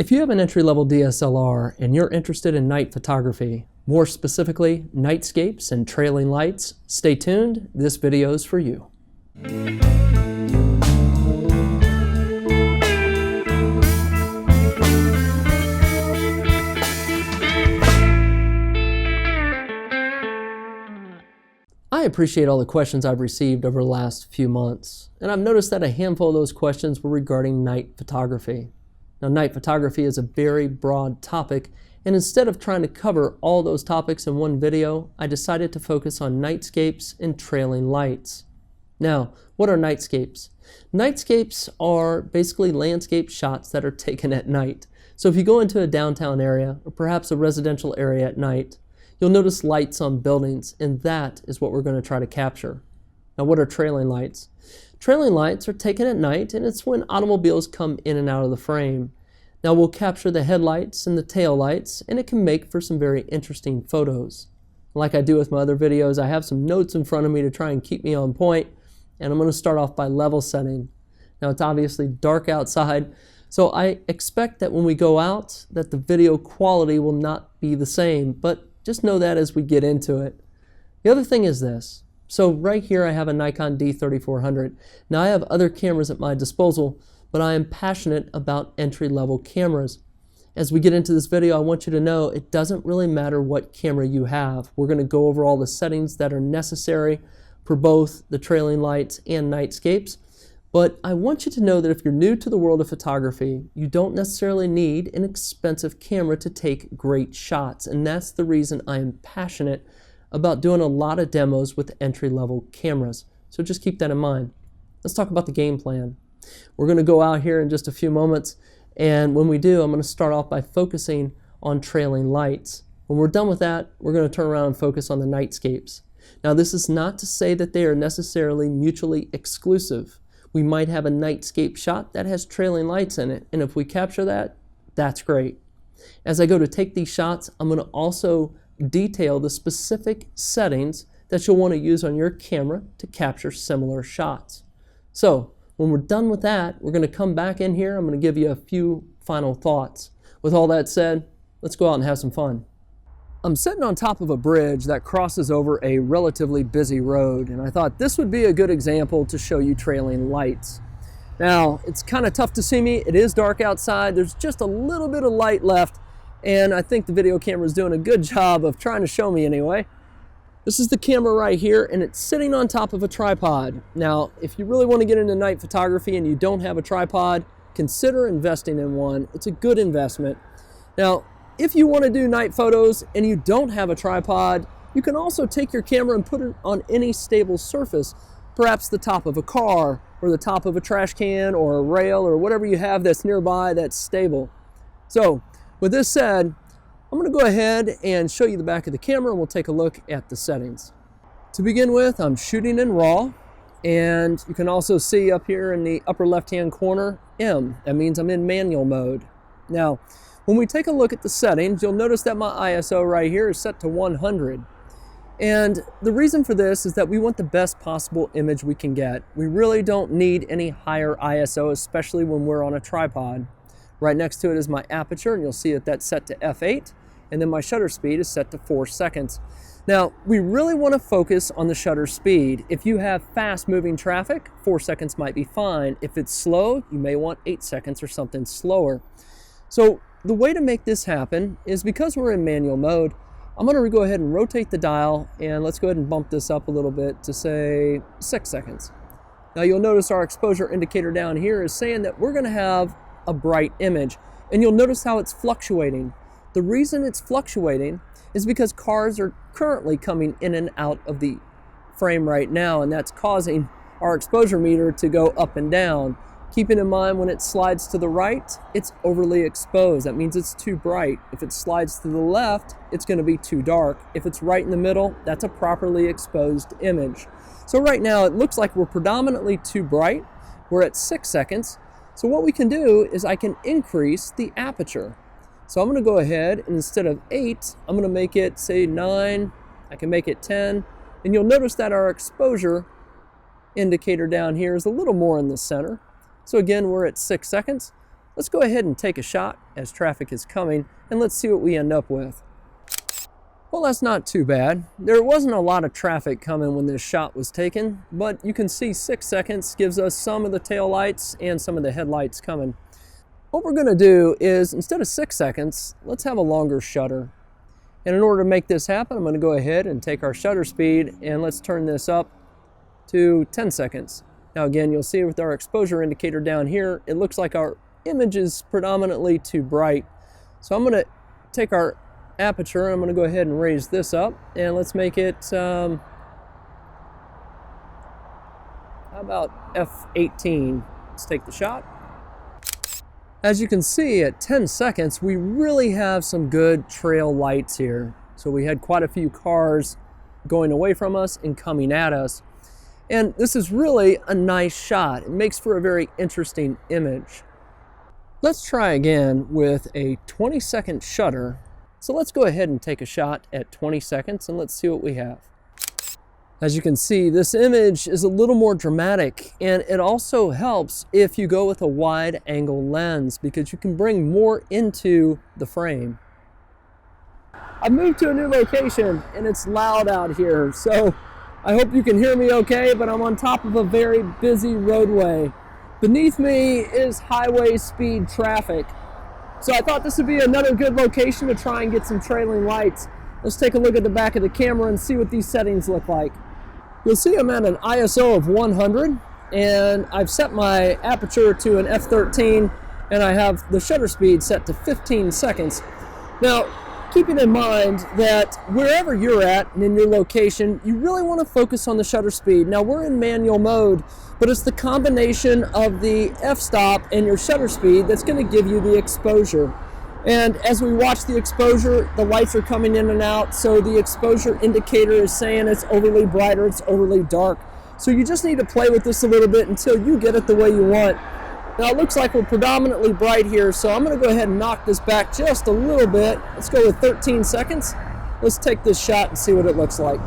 If you have an entry-level DSLR and you're interested in night photography, more specifically nightscapes and trailing lights, stay tuned, this video is for you. I appreciate all the questions I've received over the last few months, and I've noticed that a handful of those questions were regarding night photography. Now, night photography is a very broad topic, and instead of trying to cover all those topics in one video, I decided to focus on nightscapes and trailing lights. Now, what are nightscapes? Nightscapes are basically landscape shots that are taken at night. So if you go into a downtown area, or perhaps a residential area at night, you'll notice lights on buildings, and that is what we're going to try to capture. Now, what are trailing lights? Trailing lights are taken at night, and it's when automobiles come in and out of the frame. Now, we'll capture the headlights and the tail lights, and it can make for some very interesting photos. Like I do with my other videos, I have some notes in front of me to try and keep me on point, and I'm going to start off by level setting. Now, it's obviously dark outside, so I expect that when we go out, that the video quality will not be the same, but just know that as we get into it. The other thing is this. So right here I have a Nikon D3400. Now I have other cameras at my disposal, but I am passionate about entry-level cameras. As we get into this video, I want you to know it doesn't really matter what camera you have. We're going to go over all the settings that are necessary for both the trailing lights and nightscapes. But I want you to know that if you're new to the world of photography, you don't necessarily need an expensive camera to take great shots. And that's the reason I am passionate about doing a lot of demos with entry-level cameras. So just keep that in mind. Let's talk about the game plan. We're going to go out here in just a few moments, and when we do, I'm going to start off by focusing on trailing lights. When we're done with that, we're going to turn around and focus on the nightscapes. Now, this is not to say that they are necessarily mutually exclusive. We might have a nightscape shot that has trailing lights in it, and if we capture that, that's great. As I go to take these shots, I'm going to also detail the specific settings that you'll want to use on your camera to capture similar shots. So when we're done with that, we're going to come back in here. I'm going to give you a few final thoughts. With all that said, let's go out and have some fun. I'm sitting on top of a bridge that crosses over a relatively busy road, and I thought this would be a good example to show you trailing lights. Now, it's kind of tough to see me. It is dark outside. There's just a little bit of light left, and I think the video camera is doing a good job of trying to show me anyway. This is the camera right here, and it's sitting on top of a tripod. Now, if you really want to get into night photography and you don't have a tripod, consider investing in one. It's a good investment. Now, if you want to do night photos and you don't have a tripod, you can also take your camera and put it on any stable surface, perhaps the top of a car or the top of a trash can or a rail or whatever you have that's nearby that's stable. So, with this said, I'm going to go ahead and show you the back of the camera, and we'll take a look at the settings. To begin with, I'm shooting in RAW, and you can also see up here in the upper left-hand corner, M. That means I'm in manual mode. Now, when we take a look at the settings, you'll notice that my ISO right here is set to 100. And the reason for this is that we want the best possible image we can get. We really don't need any higher ISO, especially when we're on a tripod. Right next to it is my aperture, and you'll see that that's set to f8, and then my shutter speed is set to 4 seconds. Now, we really want to focus on the shutter speed. If you have fast-moving traffic, 4 seconds might be fine. If it's slow, you may want 8 seconds or something slower. So the way to make this happen is, because we're in manual mode, I'm going to go ahead and rotate the dial, and let's go ahead and bump this up a little bit to, say, 6 seconds. Now, you'll notice our exposure indicator down here is saying that we're going to have a bright image, and you'll notice how it's fluctuating. The reason it's fluctuating is because cars are currently coming in and out of the frame right now, and that's causing our exposure meter to go up and down. Keeping in mind, when it slides to the right, it's overly exposed. That means it's too bright. If it slides to the left, it's going to be too dark. If it's right in the middle, that's a properly exposed image. So right now, it looks like we're predominantly too bright. We're at 6 seconds. So what we can do is I can increase the aperture. So I'm going to go ahead, and instead of 8, I'm going to make it, say, 9. I can make it 10. And you'll notice that our exposure indicator down here is a little more in the center. So again, we're at 6 seconds. Let's go ahead and take a shot as traffic is coming, and let's see what we end up with. Well, that's not too bad. There wasn't a lot of traffic coming when this shot was taken, but you can see 6 seconds gives us some of the tail lights and some of the headlights coming. What we're gonna do is, instead of 6 seconds, let's have a longer shutter. And in order to make this happen, I'm gonna go ahead and take our shutter speed and let's turn this up to 10 seconds. Now again, you'll see with our exposure indicator down here, it looks like our image is predominantly too bright. So I'm gonna take our aperture, I'm gonna go ahead and raise this up, and let's make it, how about f18? Let's take the shot. As you can see, at 10 seconds, we really have some good trail lights here. So we had quite a few cars going away from us and coming at us. And this is really a nice shot. It makes for a very interesting image. Let's try again with a 20-second shutter. So let's go ahead and take a shot at 20 seconds and let's see what we have. As you can see, this image is a little more dramatic, and it also helps if you go with a wide angle lens because you can bring more into the frame. I've moved to a new location and it's loud out here, so I hope you can hear me okay, but I'm on top of a very busy roadway. Beneath me is highway speed traffic. So I thought this would be another good location to try and get some trailing lights. Let's take a look at the back of the camera and see what these settings look like. You'll see I'm at an ISO of 100, and I've set my aperture to an f13, and I have the shutter speed set to 15 seconds. Now, keeping in mind that wherever you're at and in your location, you really want to focus on the shutter speed. Now, we're in manual mode, but it's the combination of the f-stop and your shutter speed that's going to give you the exposure. And as we watch the exposure, the lights are coming in and out, so the exposure indicator is saying it's overly bright or it's overly dark. So you just need to play with this a little bit until you get it the way you want. Now it looks like we're predominantly bright here, so I'm going to go ahead and knock this back just a little bit. Let's go with 13 seconds. Let's take this shot and see what it looks like.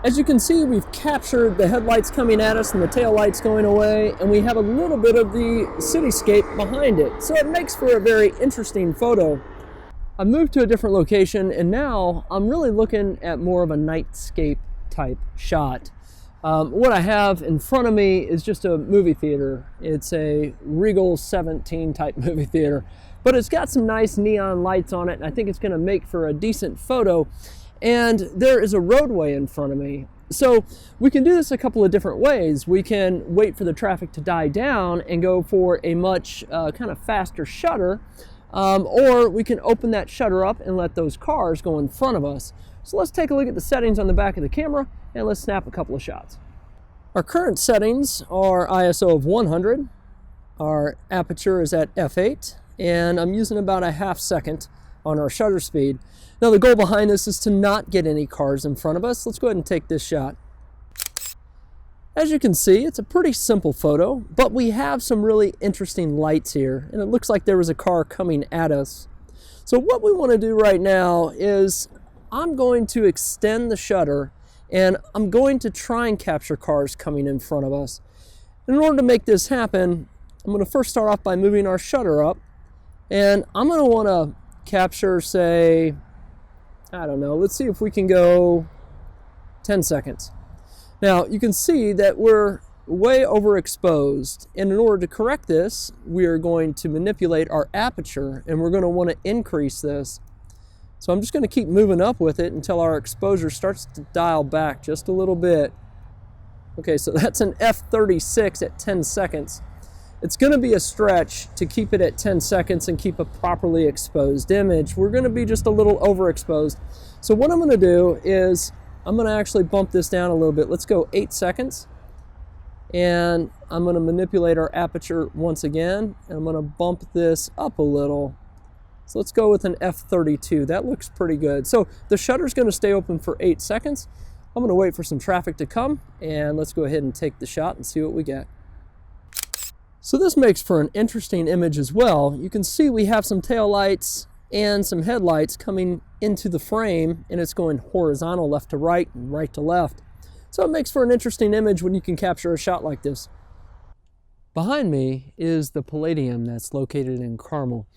As you can see, we've captured the headlights coming at us and the tail lights going away, and we have a little bit of the cityscape behind it. So it makes for a very interesting photo. I've moved to a different location, and now I'm really looking at more of a nightscape type shot. What I have in front of me is just a movie theater. It's a Regal 17 type movie theater, but it's got some nice neon lights on it, and I think it's gonna make for a decent photo. And there is a roadway in front of me. So we can do this a couple of different ways. We can wait for the traffic to die down and go for a much kind of faster shutter, or we can open that shutter up and let those cars go in front of us. So let's take a look at the settings on the back of the camera and let's snap a couple of shots. Our current settings are ISO of 100. Our aperture is at f8, and I'm using about a half second on our shutter speed. Now the goal behind this is to not get any cars in front of us. Let's go ahead and take this shot. As you can see, it's a pretty simple photo, but we have some really interesting lights here, and it looks like there was a car coming at us. So what we want to do right now is I'm going to extend the shutter, and I'm going to try and capture cars coming in front of us. In order to make this happen, I'm going to first start off by moving our shutter up, and I'm going to want to capture, say, I don't know, let's see if we can go 10 seconds. Now you can see that we're way overexposed, and in order to correct this, we are going to manipulate our aperture, and we're going to want to increase this. So I'm just going to keep moving up with it until our exposure starts to dial back just a little bit. Okay, so that's an f36 at 10 seconds. It's going to be a stretch to keep it at 10 seconds and keep a properly exposed image. We're going to be just a little overexposed. So what I'm going to do is I'm going to actually bump this down a little bit. Let's go 8 seconds. And I'm going to manipulate our aperture once again. And I'm going to bump this up a little. So let's go with an f32. That looks pretty good. So the shutter's going to stay open for 8 seconds. I'm going to wait for some traffic to come. And let's go ahead and take the shot and see what we get. So this makes for an interesting image as well. You can see we have some tail lights and some headlights coming into the frame, and it's going horizontal left to right and right to left. So it makes for an interesting image when you can capture a shot like this. Behind me is the Palladium that's located in Carmel,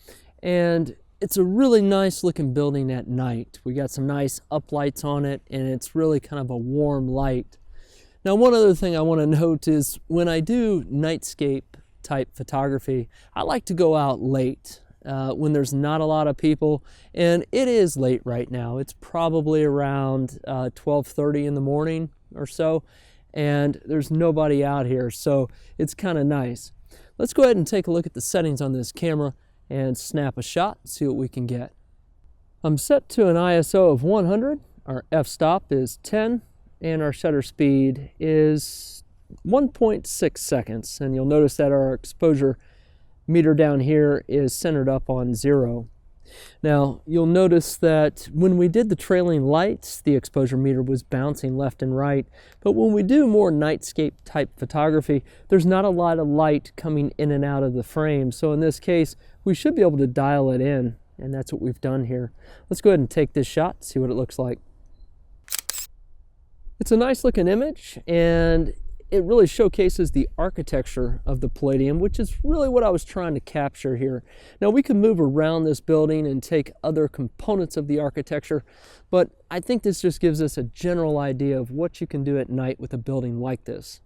and it's a really nice looking building at night. We got some nice uplights on it, and it's really kind of a warm light. Now, one other thing I want to note is when I do nightscape type photography, I like to go out late when there's not a lot of people, and it is late right now. It's probably around 12:30 in the morning or so, and there's nobody out here, so it's kind of nice. Let's go ahead and take a look at the settings on this camera and snap a shot and see what we can get. I'm set to an ISO of 100, our f-stop is 10, and our shutter speed is 1.6 seconds. And you'll notice that our exposure meter down here is centered up on 0. Now, you'll notice that when we did the trailing lights, the exposure meter was bouncing left and right. But when we do more nightscape type photography, there's not a lot of light coming in and out of the frame. So in this case, we should be able to dial it in, and that's what we've done here. Let's go ahead and take this shot, see what it looks like. It's a nice looking image, and it really showcases the architecture of the Palladium, which is really what I was trying to capture here. Now, we can move around this building and take other components of the architecture, but I think this just gives us a general idea of what you can do at night with a building like this.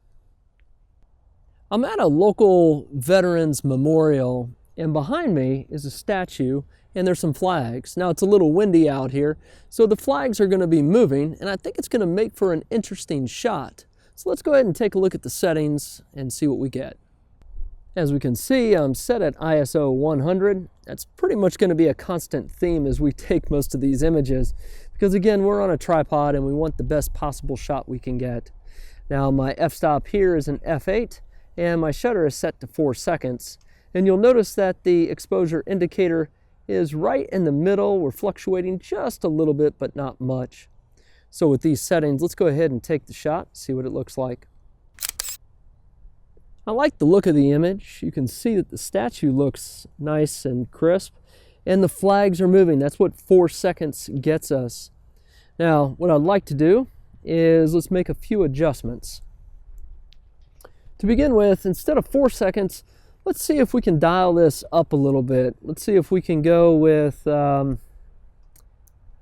I'm at a local veterans memorial, and behind me is a statue, and there's some flags. Now, it's a little windy out here, so the flags are going to be moving, and I think it's going to make for an interesting shot. So let's go ahead and take a look at the settings and see what we get. As we can see, I'm set at ISO 100. That's pretty much going to be a constant theme as we take most of these images, because again, we're on a tripod and we want the best possible shot we can get. Now, my f-stop here is an f8, and my shutter is set to 4 seconds. And you'll notice that the exposure indicator is right in the middle. We're fluctuating just a little bit, but not much. So with these settings, let's go ahead and take the shot, see what it looks like. I like the look of the image. You can see that the statue looks nice and crisp, and the flags are moving. That's what 4 seconds gets us. Now, what I'd like to do is let's make a few adjustments. To begin with, instead of 4 seconds, let's see if we can dial this up a little bit. Let's see if we can go with,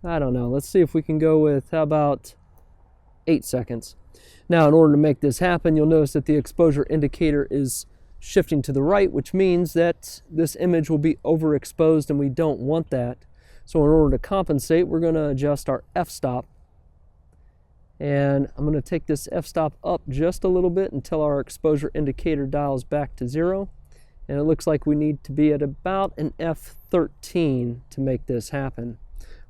I don't know, let's see if we can go with, how about 8 seconds. Now, in order to make this happen, you'll notice that the exposure indicator is shifting to the right, which means that this image will be overexposed, and we don't want that. So in order to compensate, we're going to adjust our f-stop. And I'm going to take this f-stop up just a little bit until our exposure indicator dials back to 0. And it looks like we need to be at about an f13 to make this happen.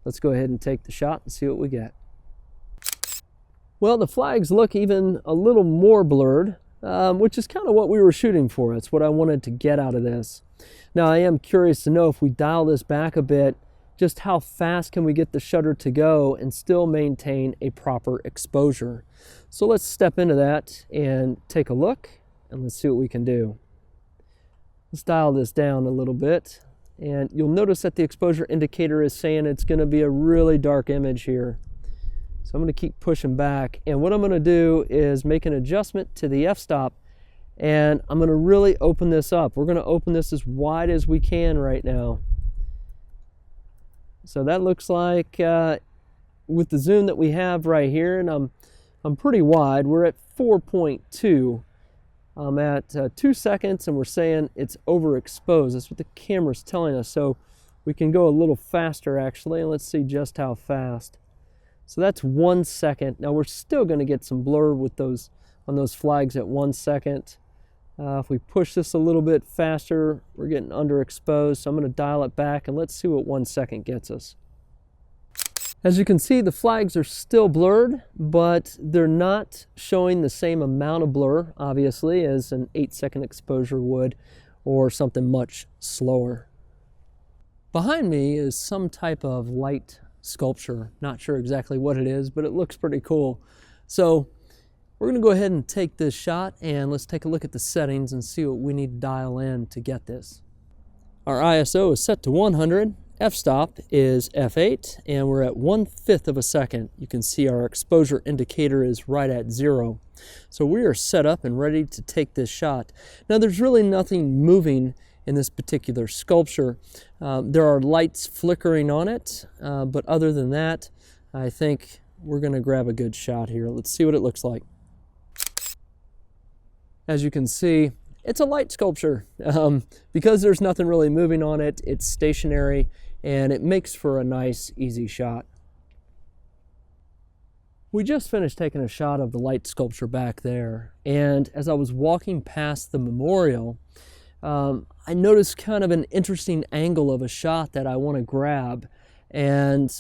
Let's go ahead and take the shot and see what we get. Well, the flags look even a little more blurred, which is kind of what we were shooting for. It's what I wanted to get out of this. Now, I am curious to know if we dial this back a bit, just how fast can we get the shutter to go and still maintain a proper exposure. So let's step into that and take a look, and let's see what we can do. Let's dial this down a little bit, and you'll notice that the exposure indicator is saying it's going to be a really dark image here. So I'm going to keep pushing back, and what I'm going to do is make an adjustment to the f-stop, and I'm going to really open this up. We're going to open this as wide as we can right now. So that looks like with the zoom that we have right here, and I'm pretty wide. We're at 4.2. I'm at 2 seconds, and we're saying it's overexposed. That's what the camera's telling us. So we can go a little faster, actually, and let's see just how fast. So that's 1 second. Now, we're still going to get some blur with those on those flags at 1 second. If we push this a little bit faster, we're getting underexposed. So I'm going to dial it back, and let's see what 1 second gets us. As you can see, the flags are still blurred, but they're not showing the same amount of blur, obviously, as an 8-second exposure would, or something much slower. Behind me is some type of light sculpture. Not sure exactly what it is, but it looks pretty cool. So we're going to go ahead and take this shot, and let's take a look at the settings and see what we need to dial in to get this. Our ISO is set to 100, f-stop is f8, and we're at 1/5 of a second. You can see our exposure indicator is right at 0. So we are set up and ready to take this shot. Now there's really nothing moving in this particular sculpture. There are lights flickering on it, but other than that, I think we're going to grab a good shot here. Let's see what it looks like. As you can see, it's a light sculpture. Because there's nothing really moving on it, it's stationary, and it makes for a nice, easy shot. We just finished taking a shot of the light sculpture back there, and as I was walking past the memorial, I noticed kind of an interesting angle of a shot that I want to grab, and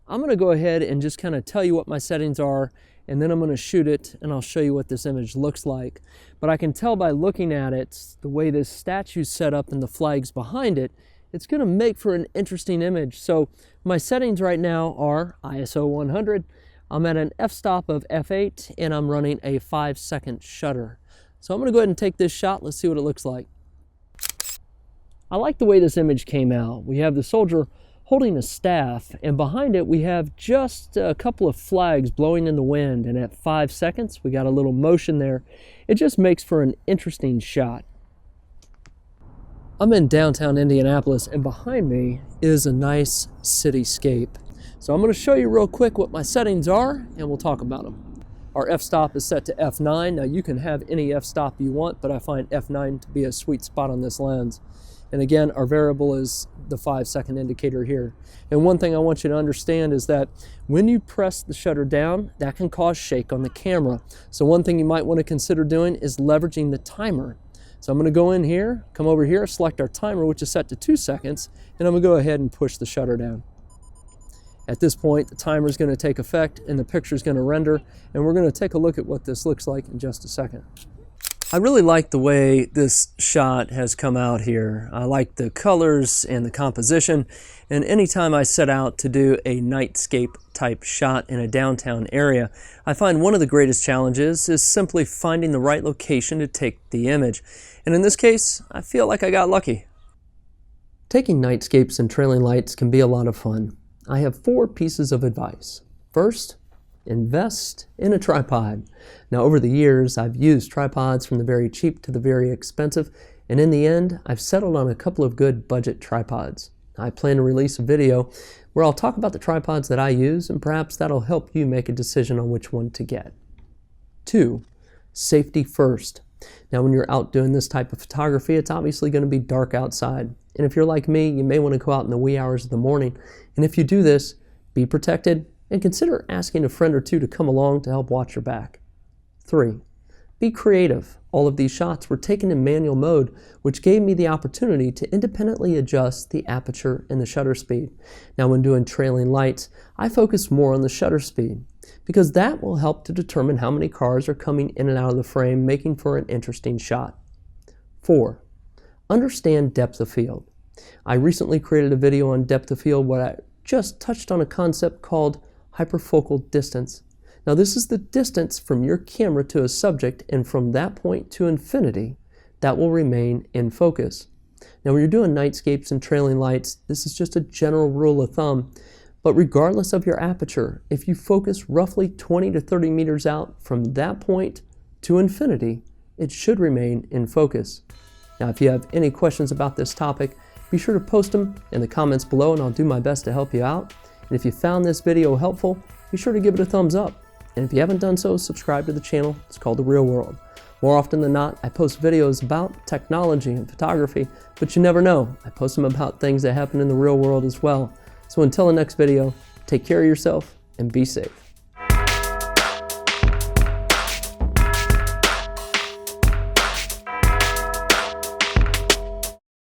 I'm going to go ahead and just kind of tell you what my settings are, and then I'm going to shoot it and I'll show you what this image looks like. But I can tell by looking at it, the way this statue's set up and the flags behind it, it's going to make for an interesting image. So my settings right now are ISO 100, I'm at an f-stop of f8, and I'm running a 5-second shutter. So I'm going to go ahead and take this shot. Let's see what it looks like. I like the way this image came out. We have the soldier holding a staff, and behind it we have just a couple of flags blowing in the wind, and at 5 seconds we got a little motion there. It just makes for an interesting shot. I'm in downtown Indianapolis, and behind me is a nice cityscape. So I'm going to show you real quick what my settings are, and we'll talk about them. Our f-stop is set to f9. Now you can have any f-stop you want, but I find f9 to be a sweet spot on this lens. And again, our variable is the 5-second indicator here. And one thing I want you to understand is that when you press the shutter down, that can cause shake on the camera. So one thing you might want to consider doing is leveraging the timer. So I'm going to go in here, come over here, select our timer, which is set to 2 seconds, and I'm going to go ahead and push the shutter down. At this point, the timer is going to take effect and the picture is going to render, and we're going to take a look at what this looks like in just a second. I really like the way this shot has come out here. I like the colors and the composition, and anytime I set out to do a nightscape type shot in a downtown area, I find one of the greatest challenges is simply finding the right location to take the image. And in this case, I feel like I got lucky. Taking nightscapes and trailing lights can be a lot of fun. I have 4 pieces of advice. First, invest in a tripod. Now over the years, I've used tripods from the very cheap to the very expensive, and in the end, I've settled on a couple of good budget tripods. I plan to release a video where I'll talk about the tripods that I use, and perhaps that'll help you make a decision on which one to get. 2, safety first. Now when you're out doing this type of photography, it's obviously going to be dark outside. And if you're like me, you may want to go out in the wee hours of the morning. And if you do this, be protected and consider asking a friend or two to come along to help watch your back. 3, be creative. All of these shots were taken in manual mode, which gave me the opportunity to independently adjust the aperture and the shutter speed. Now when doing trailing lights, I focus more on the shutter speed because that will help to determine how many cars are coming in and out of the frame, making for an interesting shot. 4, understand depth of field. I recently created a video on depth of field where I just touched on a concept called hyperfocal distance. Now this is the distance from your camera to a subject, and from that point to infinity, that will remain in focus. Now when you're doing nightscapes and trailing lights, this is just a general rule of thumb, but regardless of your aperture, if you focus roughly 20 to 30 meters out from that point to infinity, it should remain in focus. Now if you have any questions about this topic, be sure to post them in the comments below and I'll do my best to help you out. And if you found this video helpful, be sure to give it a thumbs up. And if you haven't done so, subscribe to the channel. It's called The Real World. More often than not, I post videos about technology and photography, but you never know. I post them about things that happen in the real world as well. So until the next video, take care of yourself and be safe.